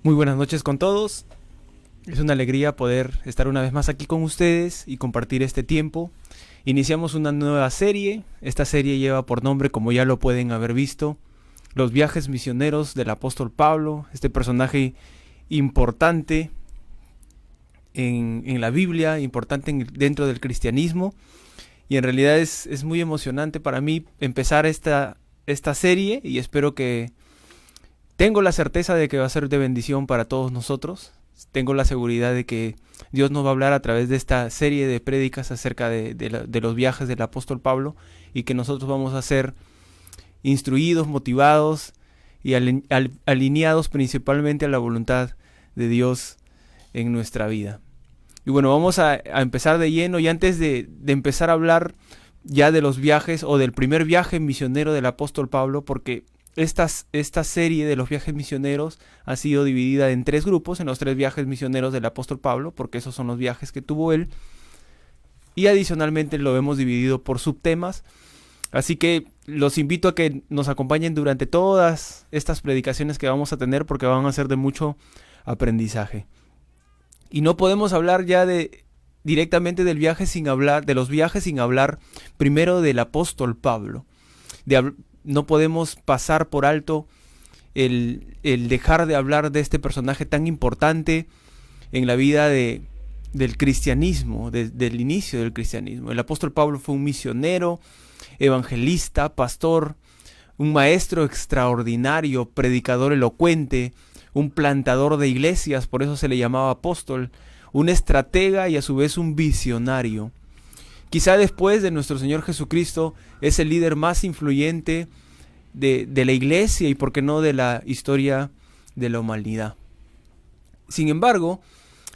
Muy buenas noches con todos. Es una alegría poder estar una vez más aquí con ustedes y compartir este tiempo. Iniciamos una nueva serie. Esta serie lleva por nombre, como ya lo pueden haber visto, Los viajes misioneros del apóstol Pablo. Este personaje importante en la Biblia, importante dentro del cristianismo. Y en realidad es muy emocionante para mí empezar esta serie, y espero que... Tengo la certeza de que va a ser de bendición para todos nosotros. Tengo la seguridad de que Dios nos va a hablar a través de esta serie de prédicas acerca de los viajes del apóstol Pablo, y que nosotros vamos a ser instruidos, motivados y alineados principalmente a la voluntad de Dios en nuestra vida. Y bueno, vamos a empezar de lleno, y antes de empezar a hablar ya de los viajes o del primer viaje misionero del apóstol Pablo, porque esta serie de los viajes misioneros ha sido dividida en 3 grupos, en los 3 viajes misioneros del apóstol Pablo, porque esos son los viajes que tuvo él, y adicionalmente lo hemos dividido por subtemas. Así que los invito a que nos acompañen durante todas estas predicaciones que vamos a tener, porque van a ser de mucho aprendizaje. Y no podemos hablar ya directamente del viaje de los viajes sin hablar primero del apóstol Pablo. No podemos pasar por alto el dejar de hablar de este personaje tan importante en la vida del cristianismo, del inicio del cristianismo. El apóstol Pablo fue un misionero, evangelista, pastor, un maestro extraordinario, predicador elocuente, un plantador de iglesias, por eso se le llamaba apóstol, un estratega y a su vez un visionario. Quizá después de nuestro Señor Jesucristo es el líder más influyente de la iglesia y por qué no de la historia de la humanidad. Sin embargo,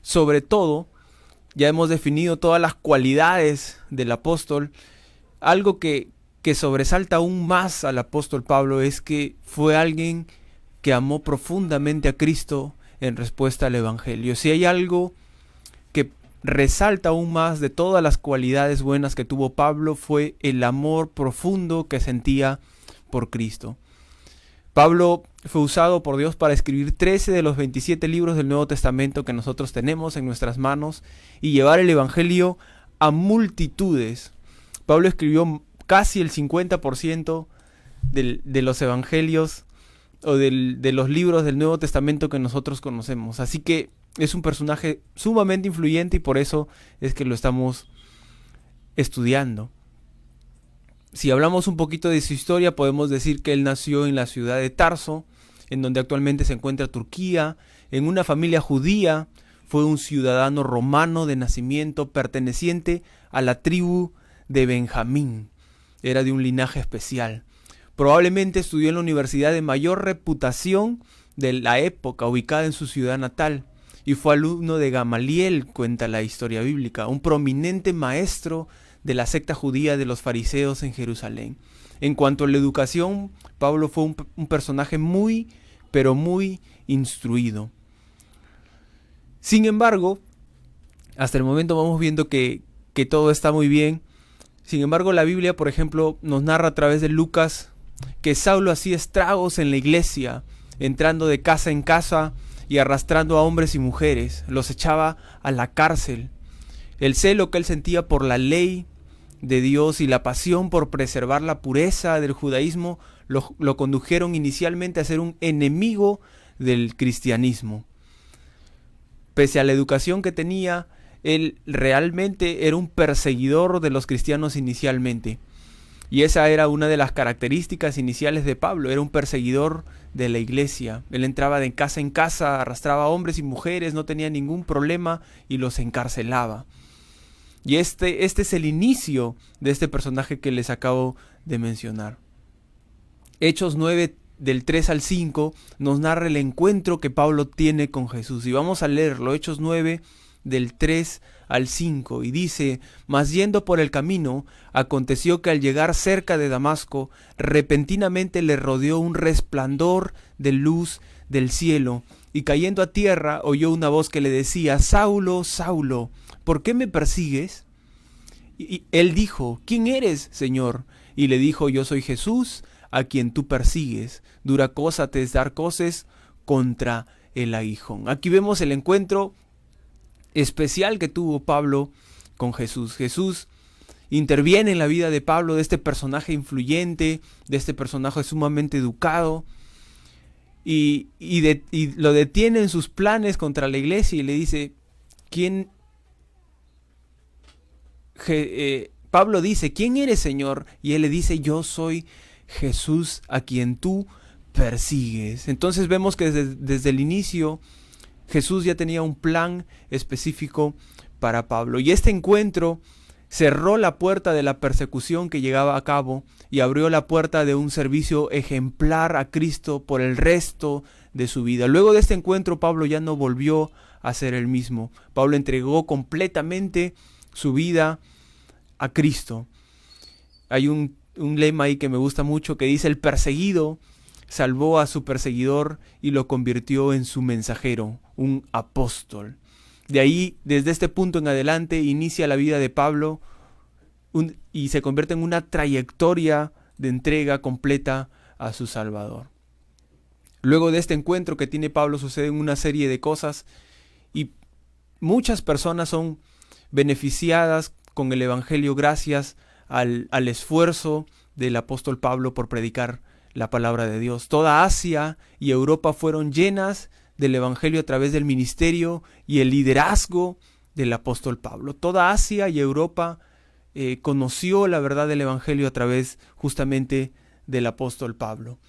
sobre todo, ya hemos definido todas las cualidades del apóstol. Algo que sobresalta aún más al apóstol Pablo es que fue alguien que amó profundamente a Cristo en respuesta al Evangelio. Si hay algo que resalta aún más de todas las cualidades buenas que tuvo Pablo, fue el amor profundo que sentía por Cristo. Pablo fue usado por Dios para escribir 13 de los 27 libros del Nuevo Testamento que nosotros tenemos en nuestras manos y llevar el Evangelio a multitudes. Pablo escribió casi el 50% de los evangelios o de los libros del Nuevo Testamento que nosotros conocemos. Así que es un personaje sumamente influyente y por eso es que lo estamos estudiando. Si hablamos un poquito de su historia, podemos decir que él nació en la ciudad de Tarso, en donde actualmente se encuentra Turquía, en una familia judía. Fue un ciudadano romano de nacimiento, perteneciente a la tribu de Benjamín. Era de un linaje especial. Probablemente estudió en la universidad de mayor reputación de la época, ubicada en su ciudad natal. y fue alumno de Gamaliel, cuenta la historia bíblica, un prominente maestro de la secta judía de los fariseos en Jerusalén. En cuanto a la educación, Pablo fue un personaje muy, pero muy instruido. Sin embargo, hasta el momento vamos viendo que todo está muy bien. Sin embargo, la Biblia, por ejemplo, nos narra a través de Lucas que Saulo hacía estragos en la iglesia, entrando de casa en casa y arrastrando a hombres y mujeres, los echaba a la cárcel. El celo que él sentía por la ley de Dios y la pasión por preservar la pureza del judaísmo lo condujeron inicialmente a ser un enemigo del cristianismo. Pese a la educación que tenía, él realmente era un perseguidor de los cristianos inicialmente. Y esa era una de las características iniciales de Pablo, era un perseguidor de la iglesia. Él entraba de casa en casa, arrastraba a hombres y mujeres, no tenía ningún problema y los encarcelaba. Y este es el inicio de este personaje que les acabo de mencionar. Hechos 9, del 3 al 5, nos narra el encuentro que Pablo tiene con Jesús. Y vamos a leerlo, Hechos 9, del 3 al 5, y dice: mas yendo por el camino, aconteció que al llegar cerca de Damasco, repentinamente le rodeó un resplandor de luz del cielo, y cayendo a tierra oyó una voz que le decía: Saulo, Saulo, ¿por qué me persigues? Y él dijo: ¿quién eres, Señor? Y le dijo: yo soy Jesús, a quien tú persigues. Dura cosa te es dar coces contra el aguijón. Aquí vemos el encuentro especial que tuvo Pablo con Jesús. Jesús interviene en la vida de Pablo, de este personaje influyente, de este personaje sumamente educado, y lo detiene en sus planes contra la iglesia y le dice: ¿quién? Pablo dice: ¿quién eres, Señor? Y él le dice: yo soy Jesús, a quien tú persigues. Entonces vemos que desde el inicio Jesús ya tenía un plan específico para Pablo. Y este encuentro cerró la puerta de la persecución que llegaba a cabo y abrió la puerta de un servicio ejemplar a Cristo por el resto de su vida. Luego de este encuentro, Pablo ya no volvió a ser el mismo. Pablo entregó completamente su vida a Cristo. Hay un lema ahí que me gusta mucho que dice: el perseguido salvó a su perseguidor y lo convirtió en su mensajero, un apóstol. De ahí, desde este punto en adelante, inicia la vida de Pablo y se convierte en una trayectoria de entrega completa a su Salvador. Luego de este encuentro que tiene Pablo suceden una serie de cosas y muchas personas son beneficiadas con el Evangelio gracias al esfuerzo del apóstol Pablo por predicar la palabra de Dios. Toda Asia y Europa fueron llenas del Evangelio a través del ministerio y el liderazgo del apóstol Pablo. Toda Asia y Europa conoció la verdad del Evangelio a través justamente del apóstol Pablo.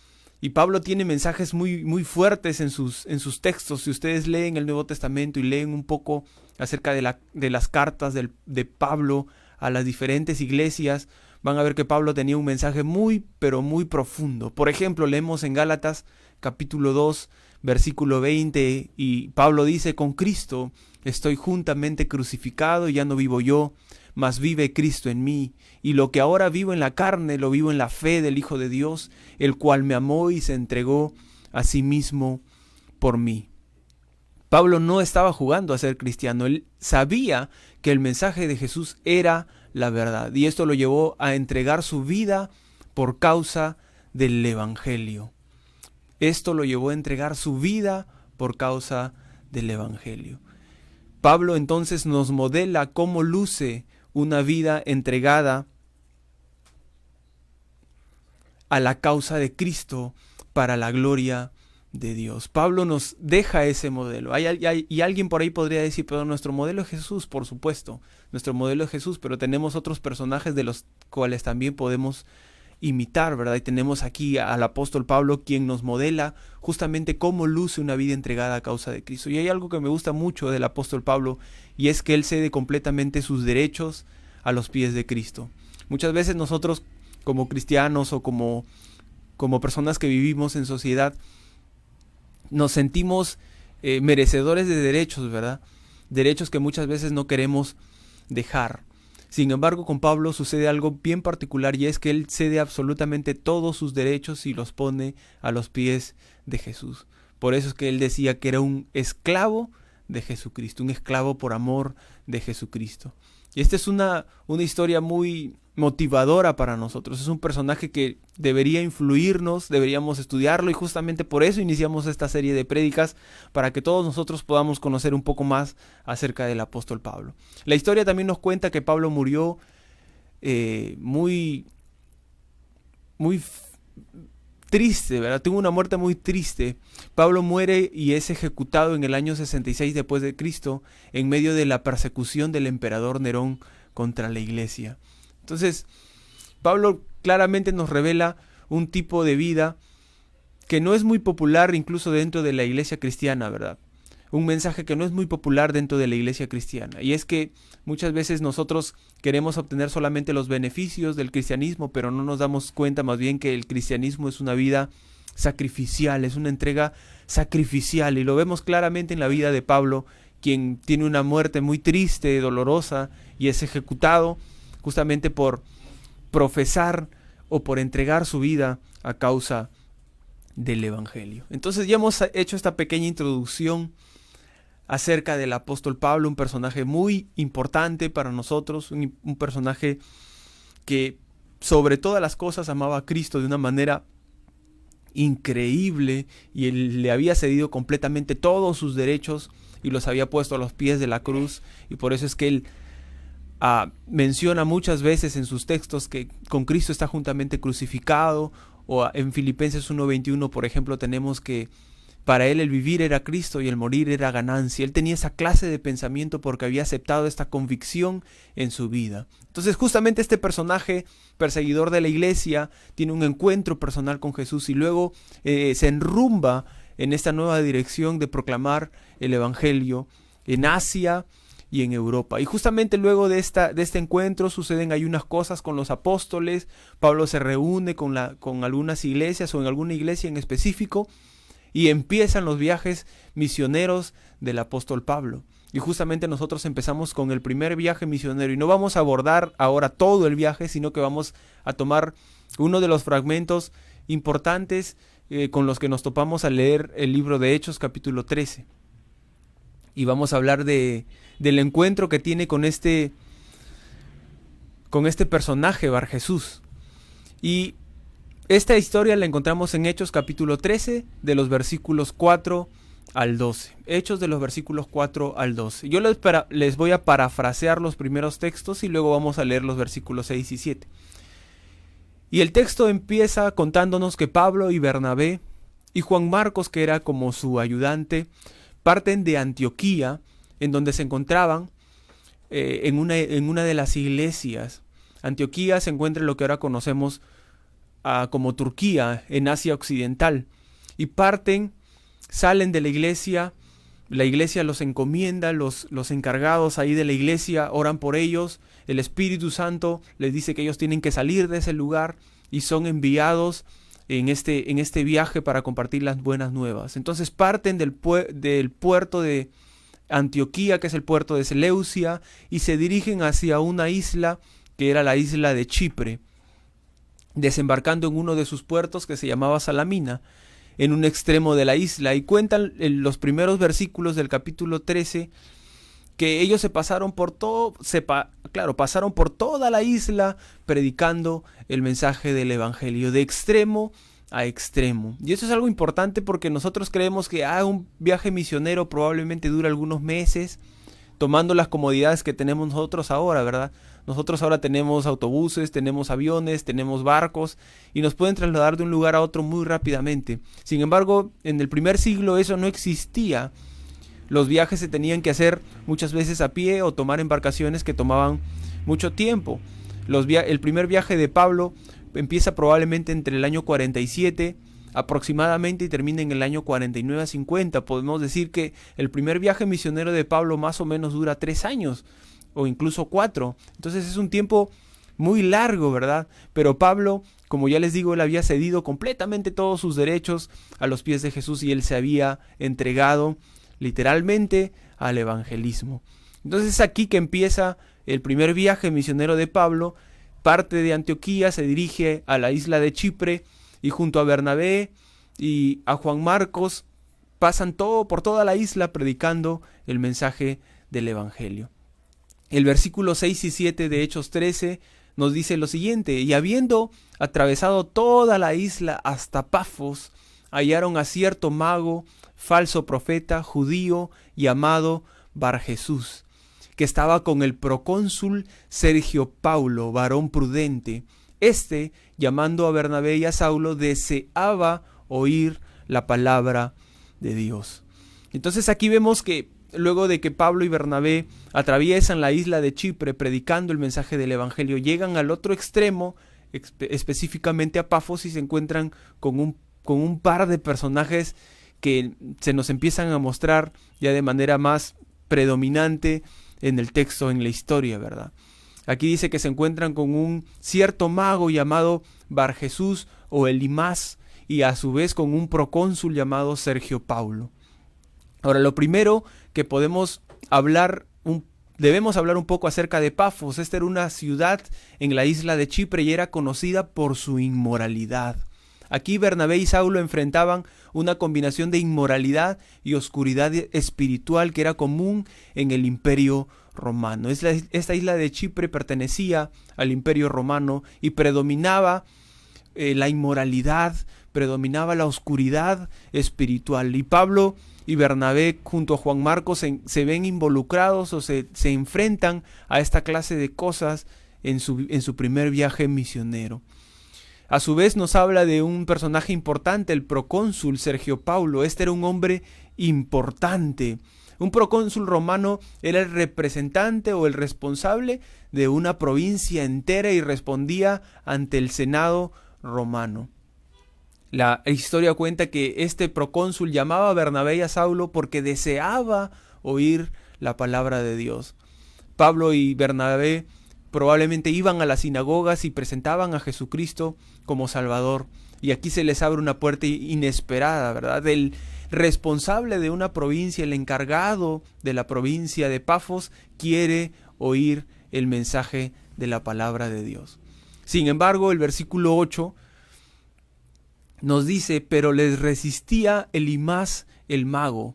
Y Pablo tiene mensajes muy, muy fuertes en sus textos. Si ustedes leen el Nuevo Testamento y leen un poco acerca de las cartas de Pablo a las diferentes iglesias, van a ver que Pablo tenía un mensaje muy, pero muy profundo. Por ejemplo, leemos en Gálatas capítulo 2, versículo 20, y Pablo dice: con Cristo estoy juntamente crucificado, y ya no vivo yo, mas vive Cristo en mí. Y lo que ahora vivo en la carne, lo vivo en la fe del Hijo de Dios, el cual me amó y se entregó a sí mismo por mí. Pablo no estaba jugando a ser cristiano, él sabía que el mensaje de Jesús era la verdad, y esto lo llevó a entregar su vida por causa del Evangelio. Esto lo llevó a entregar su vida por causa del Evangelio. Pablo entonces nos modela cómo luce una vida entregada a la causa de Cristo para la gloria de Dios. Pablo nos deja ese modelo. Y alguien por ahí podría decir: pero nuestro modelo es Jesús. Por supuesto, nuestro modelo es Jesús, pero tenemos otros personajes de los cuales también podemos imitar, ¿verdad? Y tenemos aquí al apóstol Pablo, quien nos modela justamente cómo luce una vida entregada a causa de Cristo. Y hay algo que me gusta mucho del apóstol Pablo, y es que él cede completamente sus derechos a los pies de Cristo. Muchas veces nosotros, como cristianos o como personas que vivimos en sociedad, nos sentimos merecedores de derechos, ¿verdad? Derechos que muchas veces no queremos dejar. Sin embargo, con Pablo sucede algo bien particular, y es que él cede absolutamente todos sus derechos y los pone a los pies de Jesús. Por eso es que él decía que era un esclavo de Jesucristo, un esclavo por amor de Jesucristo. Y esta es una historia muy motivadora para nosotros. Es un personaje que debería influirnos, deberíamos estudiarlo, y justamente por eso iniciamos esta serie de prédicas, para que todos nosotros podamos conocer un poco más acerca del apóstol Pablo. La historia también nos cuenta que Pablo murió muy triste, ¿verdad? Tuvo una muerte muy triste. Pablo muere y es ejecutado en el año 66 después de Cristo, en medio de la persecución del emperador Nerón contra la iglesia. Entonces, Pablo claramente nos revela un tipo de vida que no es muy popular incluso dentro de la iglesia cristiana, ¿verdad? Un mensaje que no es muy popular dentro de la iglesia cristiana. Y es que muchas veces nosotros queremos obtener solamente los beneficios del cristianismo, pero no nos damos cuenta más bien que el cristianismo es una vida sacrificial, es una entrega sacrificial. Y lo vemos claramente en la vida de Pablo, quien tiene una muerte muy triste, dolorosa, y es ejecutado justamente por profesar o por entregar su vida a causa del evangelio. Entonces ya hemos hecho esta pequeña introducción acerca del apóstol Pablo, un personaje muy importante para nosotros, un personaje que sobre todas las cosas amaba a Cristo de una manera increíble, y él le había cedido completamente todos sus derechos y los había puesto a los pies de la cruz, y por eso es que él menciona muchas veces en sus textos que con Cristo está juntamente crucificado, o en Filipenses 1:21, por ejemplo, tenemos que para él el vivir era Cristo y el morir era ganancia. Él tenía esa clase de pensamiento porque había aceptado esta convicción en su vida. Entonces justamente este personaje perseguidor de la iglesia tiene un encuentro personal con Jesús, y luego se enrumba en esta nueva dirección de proclamar el evangelio en Asia y en Europa. Y justamente luego de este encuentro suceden ahí unas cosas con los apóstoles. Pablo se reúne con algunas iglesias, o en alguna iglesia en específico, y empiezan los viajes misioneros del apóstol Pablo. Y justamente nosotros empezamos con el primer viaje misionero, y no vamos a abordar ahora todo el viaje, sino que vamos a tomar uno de los fragmentos importantes con los que nos topamos al leer el libro de Hechos capítulo 13. Y vamos a hablar del encuentro que tiene con este personaje, Bar Jesús. Y esta historia la encontramos en Hechos capítulo 13, de los versículos 4 al 12. Hechos de los versículos 4 al 12. Yo les voy a parafrasear los primeros textos, y luego vamos a leer los versículos 6 y 7. Y el texto empieza contándonos que Pablo y Bernabé y Juan Marcos, que era como su ayudante, parten de Antioquía, en donde se encontraban en una de las iglesias. Antioquía se encuentra en lo que ahora conocemos como Turquía, en Asia Occidental. Y salen de la iglesia los encomienda, los encargados ahí de la iglesia oran por ellos, el Espíritu Santo les dice que ellos tienen que salir de ese lugar, y son enviados en este viaje para compartir las buenas nuevas. Entonces parten del puerto de Antioquía, que es el puerto de Seleucia, y se dirigen hacia una isla que era la isla de Chipre, desembarcando en uno de sus puertos que se llamaba Salamina, en un extremo de la isla. Y cuentan los primeros versículos del capítulo 13 que ellos pasaron por toda la isla predicando el mensaje del evangelio, de extremo a extremo. Y eso es algo importante, porque nosotros creemos que un viaje misionero probablemente dura algunos meses, tomando las comodidades que tenemos nosotros ahora, ¿verdad? Nosotros ahora tenemos autobuses, tenemos aviones, tenemos barcos, y nos pueden trasladar de un lugar a otro muy rápidamente. Sin embargo, en el primer siglo eso no existía. Los viajes se tenían que hacer muchas veces a pie, o tomar embarcaciones que tomaban mucho tiempo. El primer viaje de Pablo empieza probablemente entre el año 47 aproximadamente y termina en el año 49 a 50. Podemos decir que el primer viaje misionero de Pablo más o menos dura 3 años o incluso 4. Entonces es un tiempo muy largo, ¿verdad? Pero Pablo, como ya les digo, él había cedido completamente todos sus derechos a los pies de Jesús, y él se había entregado literalmente al evangelismo. Entonces es aquí que empieza el primer viaje misionero de Pablo. Parte de Antioquía, se dirige a la isla de Chipre y junto a Bernabé y a Juan Marcos pasan por toda la isla predicando el mensaje del evangelio. El versículo 6 y 7 de Hechos 13 nos dice lo siguiente: y habiendo atravesado toda la isla hasta Pafos, hallaron a cierto mago, falso profeta, judío, llamado Barjesús, que estaba con el procónsul Sergio Paulo, varón prudente. Este, llamando a Bernabé y a Saulo, deseaba oír la palabra de Dios. Entonces aquí vemos que luego de que Pablo y Bernabé atraviesan la isla de Chipre predicando el mensaje del evangelio, llegan al otro extremo, específicamente a Pafos, y se encuentran con un par de personajes que se nos empiezan a mostrar ya de manera más predominante en el texto, en la historia, ¿verdad? Aquí dice que se encuentran con un cierto mago llamado Barjesús o Elimas, y a su vez con un procónsul llamado Sergio Paulo. Ahora, lo primero que debemos hablar un poco acerca de Pafos. Esta era una ciudad en la isla de Chipre y era conocida por su inmoralidad. Aquí Bernabé y Saulo enfrentaban una combinación de inmoralidad y oscuridad espiritual que era común en el Imperio Romano. Esta isla de Chipre pertenecía al Imperio Romano y predominaba la inmoralidad, predominaba la oscuridad espiritual. Y Pablo y Bernabé junto a Juan Marcos se ven involucrados o se enfrentan a esta clase de cosas en su primer viaje misionero. A su vez nos habla de un personaje importante, el procónsul Sergio Paulo. Este era un hombre importante. Un procónsul romano era el representante o el responsable de una provincia entera y respondía ante el Senado romano. La historia cuenta que este procónsul llamaba a Bernabé y a Saulo porque deseaba oír la palabra de Dios. Pablo y Bernabé probablemente iban a las sinagogas y presentaban a Jesucristo como Salvador. Y aquí se les abre una puerta inesperada, ¿verdad? El responsable de una provincia, el encargado de la provincia de Pafos, quiere oír el mensaje de la palabra de Dios. Sin embargo, el versículo 8 nos dice: pero les resistía Elimas el mago,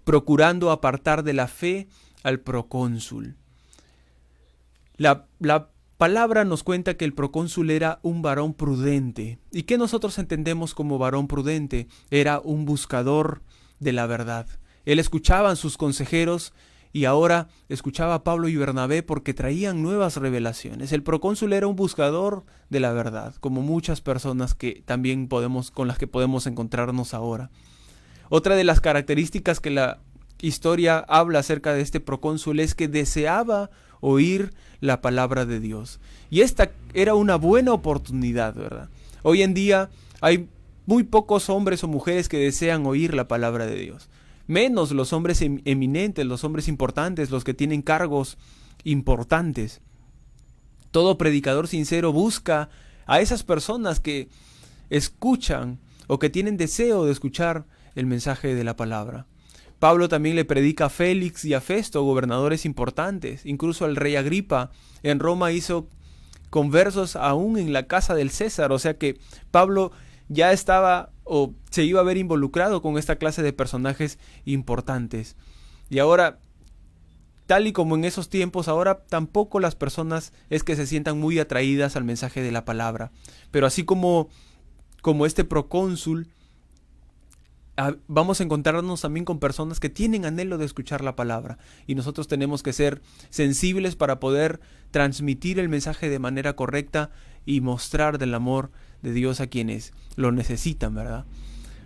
procurando apartar de la fe al procónsul. La palabra nos cuenta que el procónsul era un varón prudente. ¿Y qué nosotros entendemos como varón prudente? Era un buscador de la verdad. Él escuchaba a sus consejeros y ahora escuchaba a Pablo y Bernabé porque traían nuevas revelaciones. El procónsul era un buscador de la verdad, como muchas personas que también con las que podemos encontrarnos ahora. Otra de las características que la historia habla acerca de este procónsul es que deseaba oír la palabra de Dios. Y esta era una buena oportunidad, ¿verdad? Hoy en día hay muy pocos hombres o mujeres que desean oír la palabra de Dios. Menos los hombres eminentes, los hombres importantes, los que tienen cargos importantes. Todo predicador sincero busca a esas personas que escuchan o que tienen deseo de escuchar el mensaje de la palabra. Pablo también le predica a Félix y a Festo, gobernadores importantes. Incluso al rey Agripa en Roma hizo conversos aún en la casa del César. O sea que Pablo ya estaba o se iba a ver involucrado con esta clase de personajes importantes. Y ahora, tal y como en esos tiempos, ahora tampoco las personas es que se sientan muy atraídas al mensaje de la palabra. Pero así como este procónsul, vamos a encontrarnos también con personas que tienen anhelo de escuchar la palabra, y nosotros tenemos que ser sensibles para poder transmitir el mensaje de manera correcta y mostrar del amor de Dios a quienes lo necesitan, ¿verdad?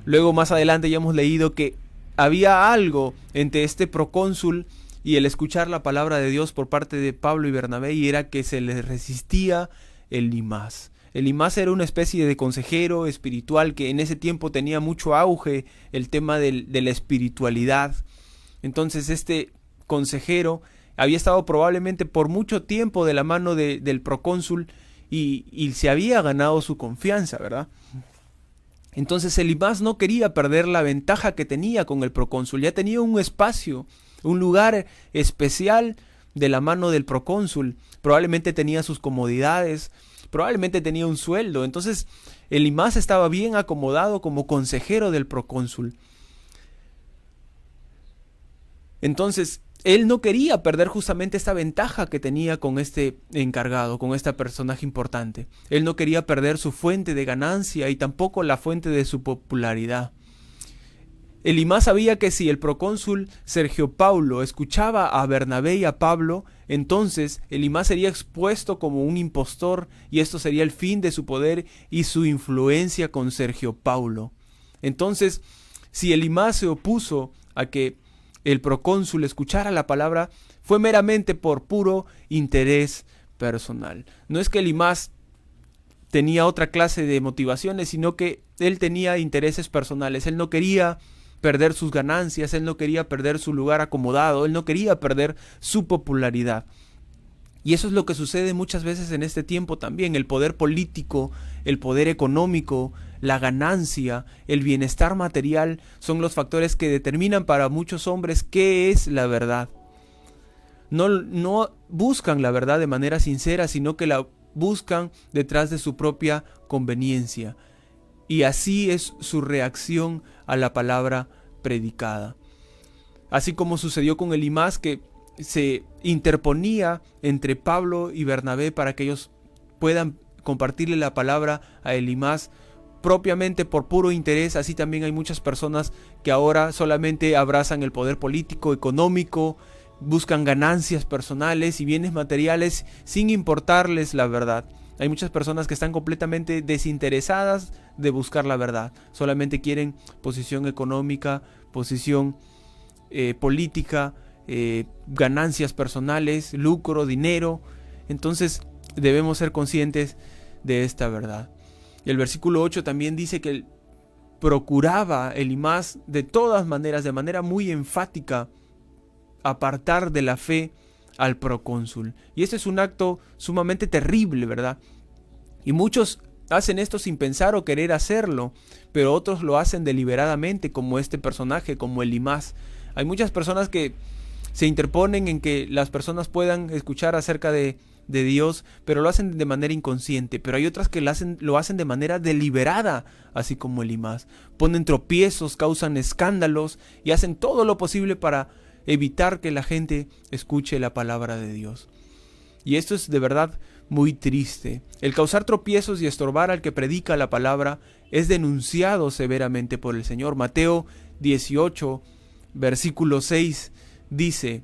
Luego más adelante ya hemos leído que había algo entre este procónsul y el escuchar la palabra de Dios por parte de Pablo y Bernabé, y era que se les resistía Elimas. Elimas era una especie de consejero espiritual que en ese tiempo tenía mucho auge el tema de la espiritualidad. Entonces este consejero había estado probablemente por mucho tiempo de la mano del procónsul y se había ganado su confianza, ¿verdad? Entonces Elímas no quería perder la ventaja que tenía con el procónsul. Ya tenía un espacio, un lugar especial de la mano del procónsul. Probablemente tenía sus comodidades, probablemente tenía un sueldo. Entonces Elímas estaba bien acomodado como consejero del procónsul. Entonces él no quería perder justamente esta ventaja que tenía con este encargado, con este personaje importante. Él no quería perder su fuente de ganancia y tampoco la fuente de su popularidad. Elímas sabía que si el procónsul Sergio Paulo escuchaba a Bernabé y a Pablo, entonces Elímas sería expuesto como un impostor y esto sería el fin de su poder y su influencia con Sergio Paulo. Entonces, si Elímas se opuso a que el procónsul escuchara la palabra, fue meramente por puro interés personal. No es que Elímas tenía otra clase de motivaciones, sino que él tenía intereses personales. Él no quería perder sus ganancias, él no quería perder su lugar acomodado, él no quería perder su popularidad. Y eso es lo que sucede muchas veces en este tiempo también. El poder político, el poder económico, la ganancia, el bienestar material son los factores que determinan para muchos hombres qué es la verdad. No buscan la verdad de manera sincera, sino que la buscan detrás de su propia conveniencia. Y así es su reacción a la palabra predicada. Así como sucedió con Elímas, que se interponía entre Pablo y Bernabé para que ellos puedan compartirle la palabra a Elímas propiamente por puro interés. Así también hay muchas personas que ahora solamente abrazan el poder político, económico, buscan ganancias personales y bienes materiales sin importarles la verdad. Hay muchas personas que están completamente desinteresadas de buscar la verdad. Solamente quieren posición económica, posición política, ganancias personales, lucro, dinero. Entonces debemos ser conscientes de esta verdad. Y el versículo 8 también dice que procuraba Elímas de todas maneras, de manera muy enfática, apartar de la fe al procónsul. Y este es un acto sumamente terrible, ¿verdad? Y muchos hacen esto sin pensar o querer hacerlo, pero otros lo hacen deliberadamente, como este personaje, como Elímas. Hay muchas personas que se interponen en que las personas puedan escuchar acerca de Dios, pero lo hacen de manera inconsciente. Pero hay otras que lo hacen de manera deliberada, así como Elímas. Ponen tropiezos, causan escándalos y hacen todo lo posible para evitar que la gente escuche la palabra de Dios. Y esto es de verdad muy triste. El causar tropiezos y estorbar al que predica la palabra es denunciado severamente por el Señor. Mateo 18, versículo 6 dice: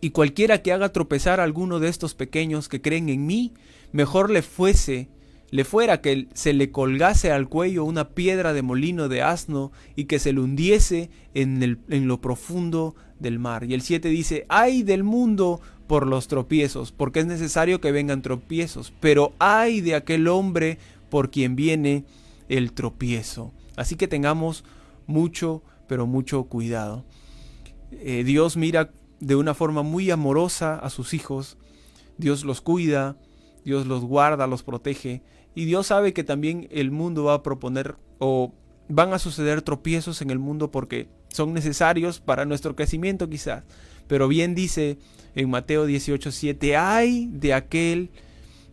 y cualquiera que haga tropezar a alguno de estos pequeños que creen en mí, mejor le fuera que se le colgase al cuello una piedra de molino de asno y que se le hundiese en lo profundo del mar. Y el 7 dice: ay del mundo por los tropiezos, porque es necesario que vengan tropiezos, pero ay de aquel hombre por quien viene el tropiezo. Así que tengamos mucho, pero mucho cuidado. Dios mira de una forma muy amorosa a sus hijos. Dios los cuida, Dios los guarda, los protege, y Dios sabe que también el mundo va a proponer o van a suceder tropiezos en el mundo porque son necesarios para nuestro crecimiento quizás. Pero bien dice en Mateo 18:7: ay de aquel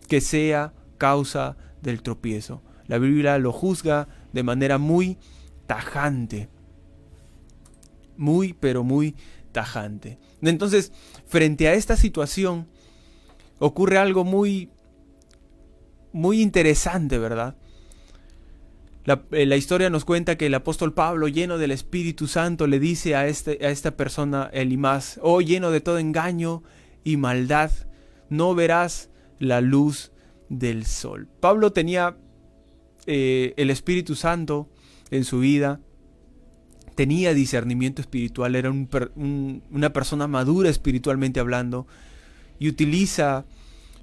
que sea causa del tropiezo. La Biblia lo juzga de manera muy tajante. Muy, pero muy tajante. Entonces, frente a esta situación, ocurre algo muy interesante, ¿verdad? La historia nos cuenta que el apóstol Pablo, lleno del Espíritu Santo, le dice a esta persona, Elímas: oh, lleno de todo engaño y maldad, no verás la luz del sol. Pablo tenía el Espíritu Santo en su vida, tenía discernimiento espiritual, era una persona madura espiritualmente hablando, y utiliza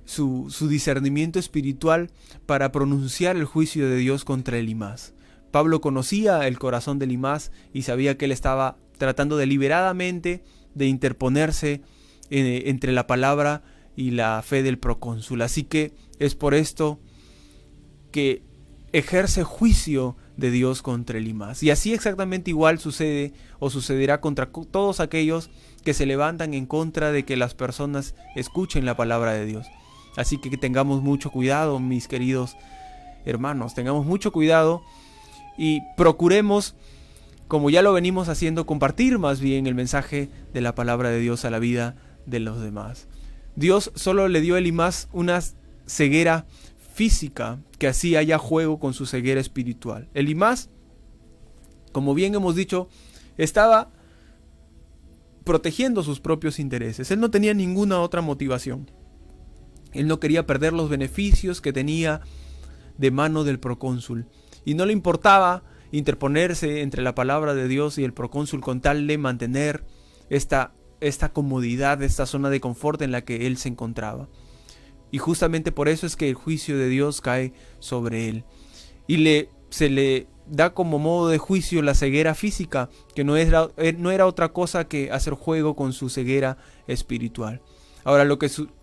su discernimiento espiritual para pronunciar el juicio de Dios contra Elímas. Pablo conocía el corazón de Elímas y sabía que él estaba tratando deliberadamente de interponerse entre la palabra y la fe del procónsul. Así que es por esto que ejerce juicio de Dios contra Elimas. Y así exactamente igual sucede o sucederá contra todos aquellos que se levantan en contra de que las personas escuchen la palabra de Dios. Así que tengamos mucho cuidado, mis queridos hermanos, tengamos mucho cuidado y procuremos, como ya lo venimos haciendo, compartir más bien el mensaje de la palabra de Dios a la vida de los demás. Dios solo le dio a Elimas una ceguera física, que así haya juego con su ceguera espiritual. Elimas, como bien hemos dicho, estaba protegiendo sus propios intereses. Él no tenía ninguna otra motivación. Él no quería perder los beneficios que tenía de mano del procónsul. Y no le importaba interponerse entre la palabra de Dios y el procónsul con tal de mantener esta comodidad, esta zona de confort en la que él se encontraba. Y justamente por eso es que el juicio de Dios cae sobre él. Y se le da como modo de juicio la ceguera física, que no era otra cosa que hacer juego con su ceguera espiritual. Ahora,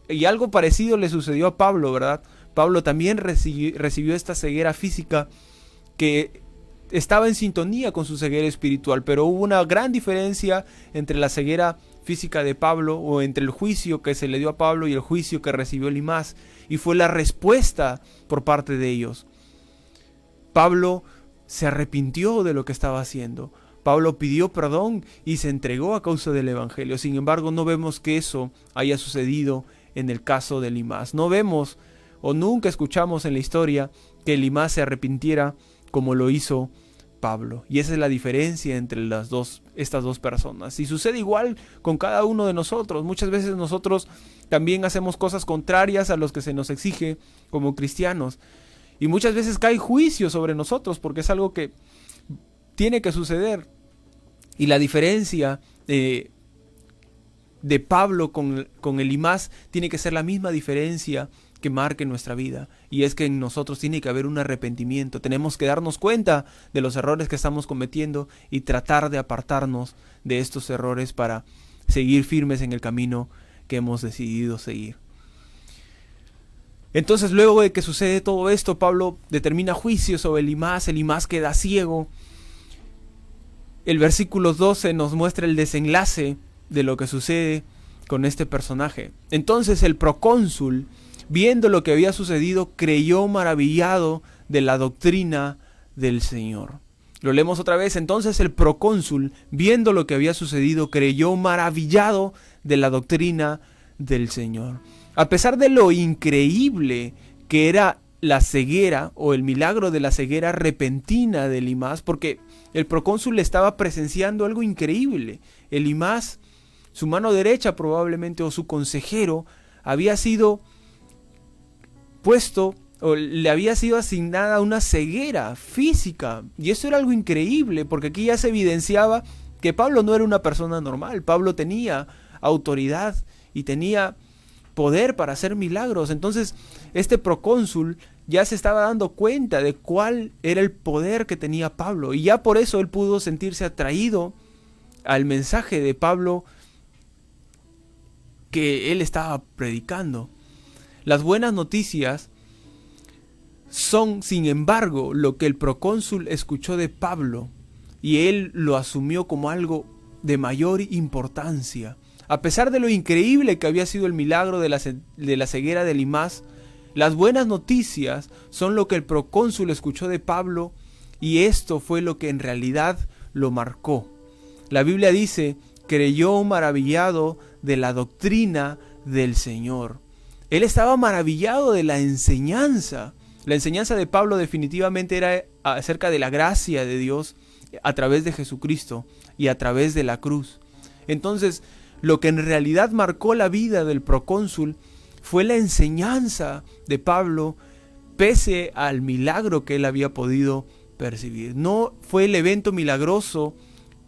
y algo parecido le sucedió a Pablo, ¿verdad? Pablo también recibió esta ceguera física que estaba en sintonía con su ceguera espiritual, pero hubo una gran diferencia entre la ceguera física de Pablo, o entre el juicio que se le dio a Pablo y el juicio que recibió Elimas, y fue la respuesta por parte de ellos. Pablo se arrepintió de lo que estaba haciendo. Pablo pidió perdón y se entregó a causa del evangelio. Sin embargo, no vemos que eso haya sucedido en el caso de Elimas. No vemos o nunca escuchamos en la historia que Elimas se arrepintiera como lo hizo Pablo. Y esa es la diferencia entre estas dos personas. Y sucede igual con cada uno de nosotros. Muchas veces nosotros también hacemos cosas contrarias a los que se nos exige como cristianos. Y muchas veces cae juicio sobre nosotros porque es algo que tiene que suceder. Y la diferencia de Pablo con Elimas tiene que ser la misma diferencia que marque nuestra vida, y es que en nosotros tiene que haber un arrepentimiento. Tenemos que darnos cuenta de los errores que estamos cometiendo y tratar de apartarnos de estos errores para seguir firmes en el camino que hemos decidido seguir. Entonces, luego de que sucede todo esto, Pablo determina juicio sobre Elimas. Elimas queda ciego. El versículo 12 nos muestra el desenlace de lo que sucede con este personaje. Entonces el procónsul, viendo lo que había sucedido, creyó maravillado de la doctrina del Señor. Lo leemos otra vez. Entonces el procónsul, viendo lo que había sucedido, creyó maravillado de la doctrina del Señor. A pesar de lo increíble que era la ceguera o el milagro de la ceguera repentina de Elimas, porque el procónsul estaba presenciando algo increíble. Elimas, su mano derecha probablemente, o su consejero, había sido puesto o le había sido asignada una ceguera física, y eso era algo increíble porque aquí ya se evidenciaba que Pablo no era una persona normal. Pablo tenía autoridad y tenía poder para hacer milagros. Entonces este procónsul ya se estaba dando cuenta de cuál era el poder que tenía Pablo, y ya por eso él pudo sentirse atraído al mensaje de Pablo que él estaba predicando. Las buenas noticias son, sin embargo, lo que el procónsul escuchó de Pablo, y él lo asumió como algo de mayor importancia. A pesar de lo increíble que había sido el milagro de la ceguera de Elimas, las buenas noticias son lo que el procónsul escuchó de Pablo, y esto fue lo que en realidad lo marcó. La Biblia dice: creyó maravillado de la doctrina del Señor. Él estaba maravillado de la enseñanza. La enseñanza de Pablo definitivamente era acerca de la gracia de Dios a través de Jesucristo y a través de la cruz. Entonces, lo que en realidad marcó la vida del procónsul fue la enseñanza de Pablo, pese al milagro que él había podido percibir. No fue el evento milagroso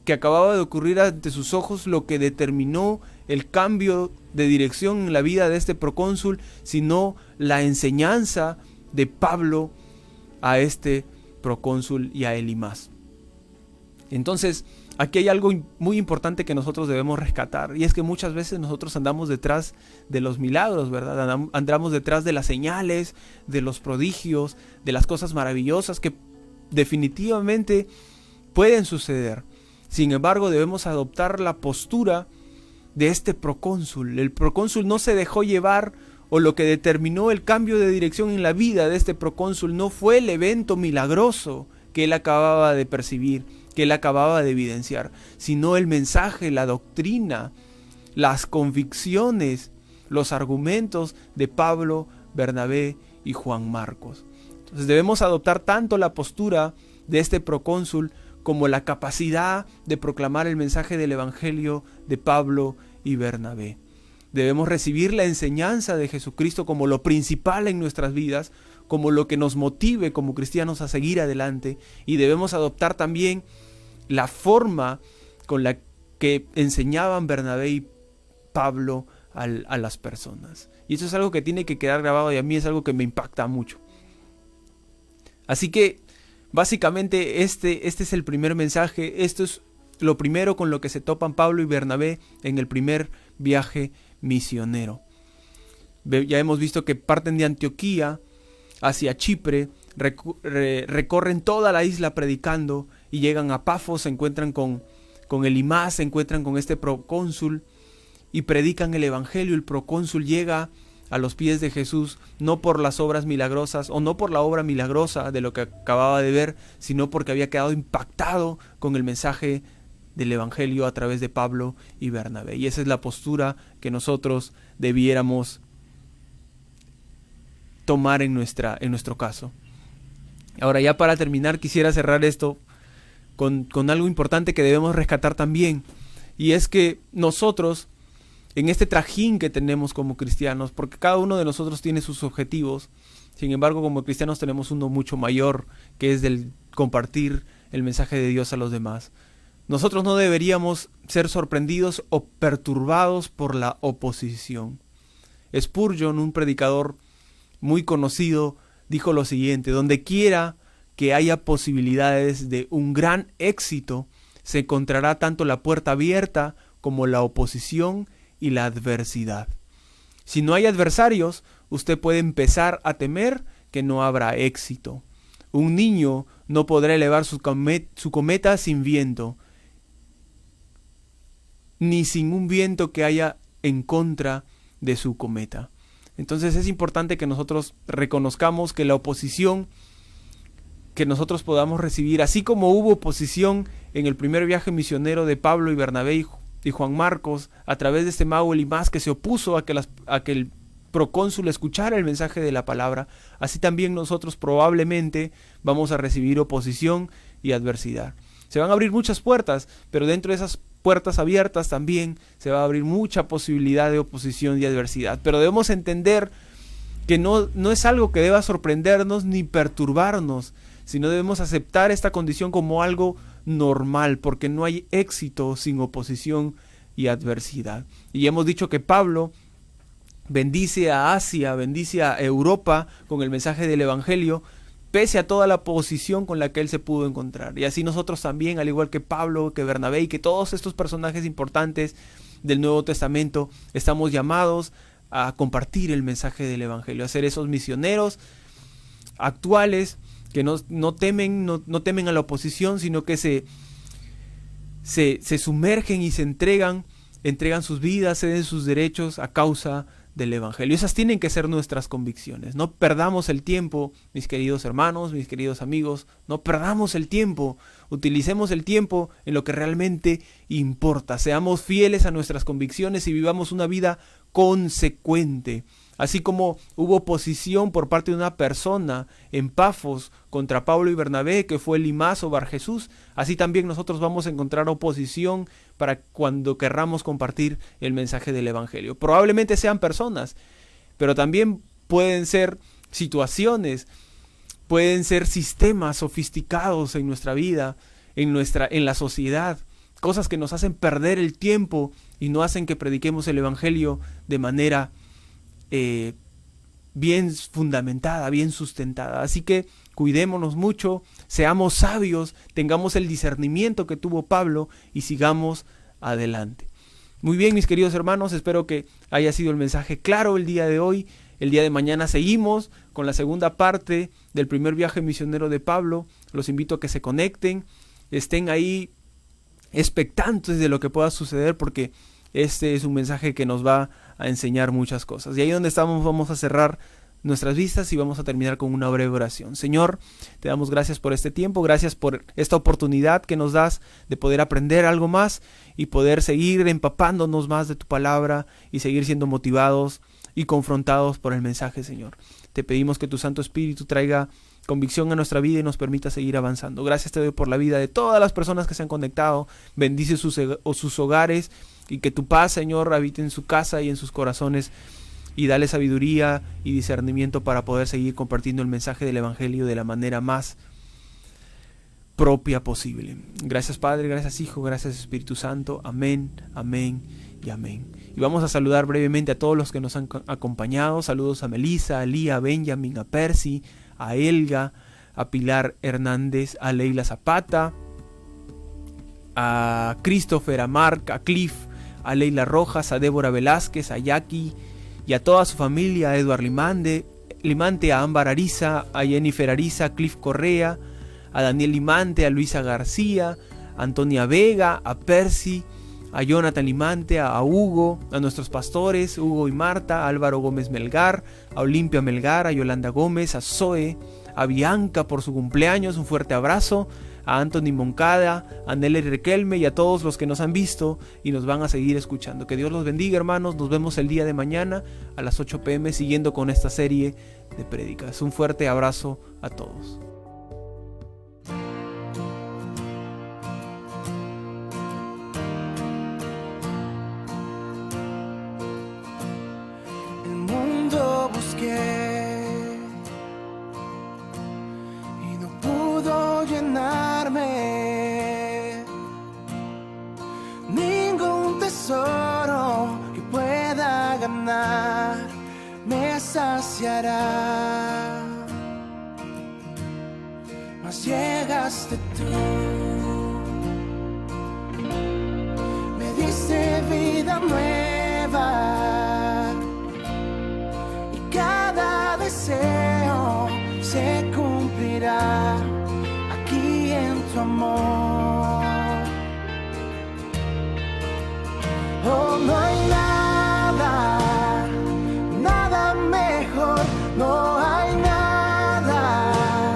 que acababa de ocurrir ante sus ojos lo que determinó el cambio de dirección en la vida de este procónsul, sino la enseñanza de Pablo a este procónsul y a Elimas. Entonces, aquí hay algo muy importante que nosotros debemos rescatar, y es que muchas veces nosotros andamos detrás de los milagros, ¿verdad? Andamos detrás de las señales, de los prodigios, de las cosas maravillosas que definitivamente pueden suceder. Sin embargo, debemos adoptar la postura de este procónsul. El procónsul no se dejó llevar, o lo que determinó el cambio de dirección en la vida de este procónsul no fue el evento milagroso que él acababa de percibir, que él acababa de evidenciar, sino el mensaje, la doctrina, las convicciones, los argumentos de Pablo, Bernabé y Juan Marcos. Entonces debemos adoptar tanto la postura de este procónsul como la capacidad de proclamar el mensaje del Evangelio de Pablo y Bernabé. Debemos recibir la enseñanza de Jesucristo como lo principal en nuestras vidas, como lo que nos motive como cristianos a seguir adelante, y debemos adoptar también la forma con la que enseñaban Bernabé y Pablo a las personas. Y eso es algo que tiene que quedar grabado, y a mí es algo que me impacta mucho. Así que básicamente este es el primer mensaje. Esto es lo primero con lo que se topan Pablo y Bernabé en el primer viaje misionero. Ya hemos visto que parten de Antioquía hacia Chipre, recorren toda la isla predicando y llegan a Pafos, se encuentran con Elimás, se encuentran con este procónsul y predican el evangelio. El procónsul llega a los pies de Jesús, no por las obras milagrosas o no por la obra milagrosa de lo que acababa de ver, sino porque había quedado impactado con el mensaje del evangelio a través de Pablo y Bernabé. Y esa es la postura que nosotros debiéramos tomar en nuestro caso. Ahora, ya para terminar, quisiera cerrar esto con algo importante que debemos rescatar también, y es que nosotros, en este trajín que tenemos como cristianos, porque cada uno de nosotros tiene sus objetivos, sin embargo como cristianos tenemos uno mucho mayor, que es del compartir el mensaje de Dios a los demás. Nosotros no deberíamos ser sorprendidos o perturbados por la oposición. Spurgeon, un predicador muy conocido, dijo lo siguiente: donde quiera que haya posibilidades de un gran éxito, se encontrará tanto la puerta abierta como la oposición y la adversidad. Si no hay adversarios, usted puede empezar a temer que no habrá éxito. Un niño no podrá elevar su cometa sin viento, ni sin un viento que haya en contra de su cometa. Entonces es importante que nosotros reconozcamos que la oposición que nosotros podamos recibir, así como hubo oposición en el primer viaje misionero de Pablo y Bernabé y Juan Marcos, a través de este mago Elimás que se opuso a que el procónsul escuchara el mensaje de la palabra, así también nosotros probablemente vamos a recibir oposición y adversidad. Se van a abrir muchas puertas, pero dentro de esas puertas abiertas también se va a abrir mucha posibilidad de oposición y adversidad. Pero debemos entender que no es algo que deba sorprendernos ni perturbarnos, sino debemos aceptar esta condición como algo normal, porque no hay éxito sin oposición y adversidad. Y hemos dicho que Pablo bendice a Asia, bendice a Europa con el mensaje del evangelio, pese a toda la oposición con la que él se pudo encontrar. Y así nosotros también, al igual que Pablo, que Bernabé y que todos estos personajes importantes del Nuevo Testamento, estamos llamados a compartir el mensaje del evangelio, a ser esos misioneros actuales que no temen a la oposición, sino que se sumergen y se entregan sus vidas, ceden sus derechos a causa del evangelio. Esas tienen que ser nuestras convicciones. No perdamos el tiempo, mis queridos hermanos, mis queridos amigos, no perdamos el tiempo. Utilicemos el tiempo en lo que realmente importa. Seamos fieles a nuestras convicciones y vivamos una vida consecuente. Así como hubo oposición por parte de una persona en Pafos contra Pablo y Bernabé, que fue Elimás o Barjesús, así también nosotros vamos a encontrar oposición para cuando querramos compartir el mensaje del evangelio. Probablemente sean personas, pero también pueden ser situaciones, pueden ser sistemas sofisticados en nuestra vida, en la sociedad, cosas que nos hacen perder el tiempo y no hacen que prediquemos el evangelio de manera bien fundamentada, bien sustentada. Así que cuidémonos mucho, seamos sabios, tengamos el discernimiento que tuvo Pablo y sigamos adelante. Muy bien, mis queridos hermanos, espero que haya sido el mensaje claro el día de hoy. El día de mañana seguimos con la segunda parte del primer viaje misionero de Pablo. Los invito a que se conecten, estén ahí expectantes de lo que pueda suceder, porque este es un mensaje que nos va a enseñar muchas cosas. Y ahí donde estamos vamos a cerrar nuestras vistas y vamos a terminar con una breve oración. Señor, te damos gracias por este tiempo, gracias por esta oportunidad que nos das de poder aprender algo más y poder seguir empapándonos más de tu palabra y seguir siendo motivados y confrontados por el mensaje, Señor. Te pedimos que tu Santo Espíritu traiga convicción a nuestra vida y nos permita seguir avanzando. Gracias te doy por la vida de todas las personas que se han conectado. Bendice sus hogares y que tu paz, Señor, habite en su casa y en sus corazones, y dale sabiduría y discernimiento para poder seguir compartiendo el mensaje del Evangelio de la manera más propia posible. Gracias Padre, gracias Hijo, gracias Espíritu Santo. Amén, amén y amén. Y vamos a saludar brevemente a todos los que nos han acompañado. Saludos a Melissa, a Lía, a Benjamin, a Percy, a Elga, a Pilar Hernández, a Leila Zapata, a Christopher, a Mark, a Cliff, a Leila Rojas, a Débora Velázquez, a Jackie y a toda su familia, a Eduard Limante, a Ámbar Ariza, a Jennifer Ariza, a Cliff Correa, a Daniel Limante, a Luisa García, a Antonia Vega, a Percy, a Jonathan Limante, a Hugo, a nuestros pastores, Hugo y Marta, a Álvaro Gómez Melgar, a Olimpia Melgar, a Yolanda Gómez, a Zoe, a Bianca por su cumpleaños, un fuerte abrazo, a Anthony Moncada, a Nelly Riquelme y a todos los que nos han visto y nos van a seguir escuchando. Que Dios los bendiga, hermanos. Nos vemos el día de mañana a las 8 p.m. siguiendo con esta serie de prédicas. Un fuerte abrazo a todos. El mundo busqué y no pudo llenarme. Ningún tesoro que pueda ganar me saciará. Mas llegaste tú, me diste vida nueva y cada deseo se cumplirá aquí en tu amor. Oh, no hay nada, nada mejor, no hay nada,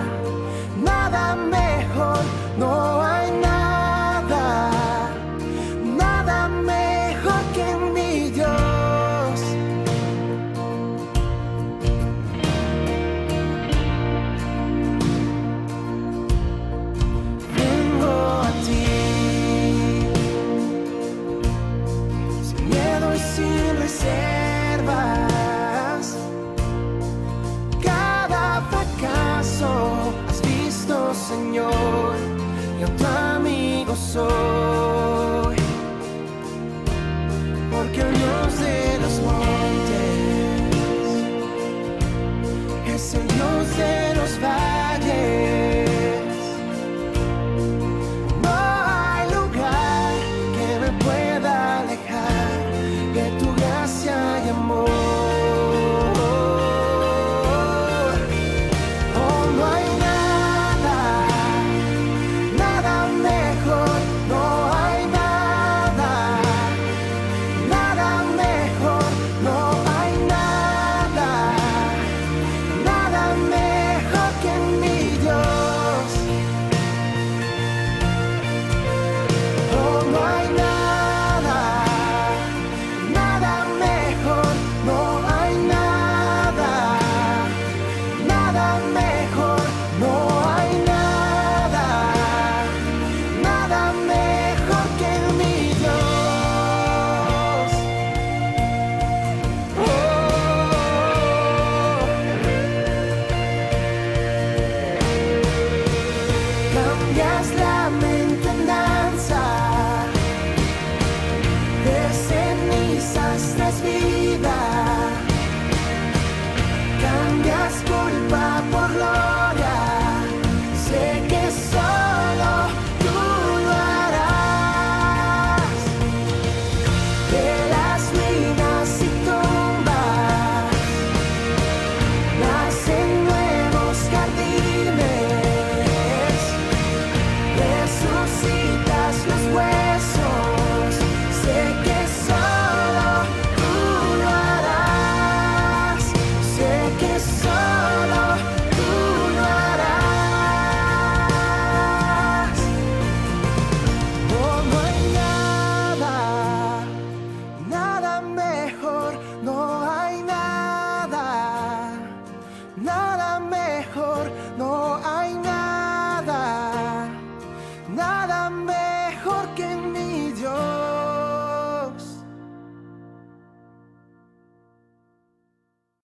nada mejor, no hay nada, nada mejor que mi Dios. Vengo a ti, sin miedo y sin reservas. Cada fracaso has visto, Señor, yo tu amigo soy. Porque el Dios de los montes es el Dios de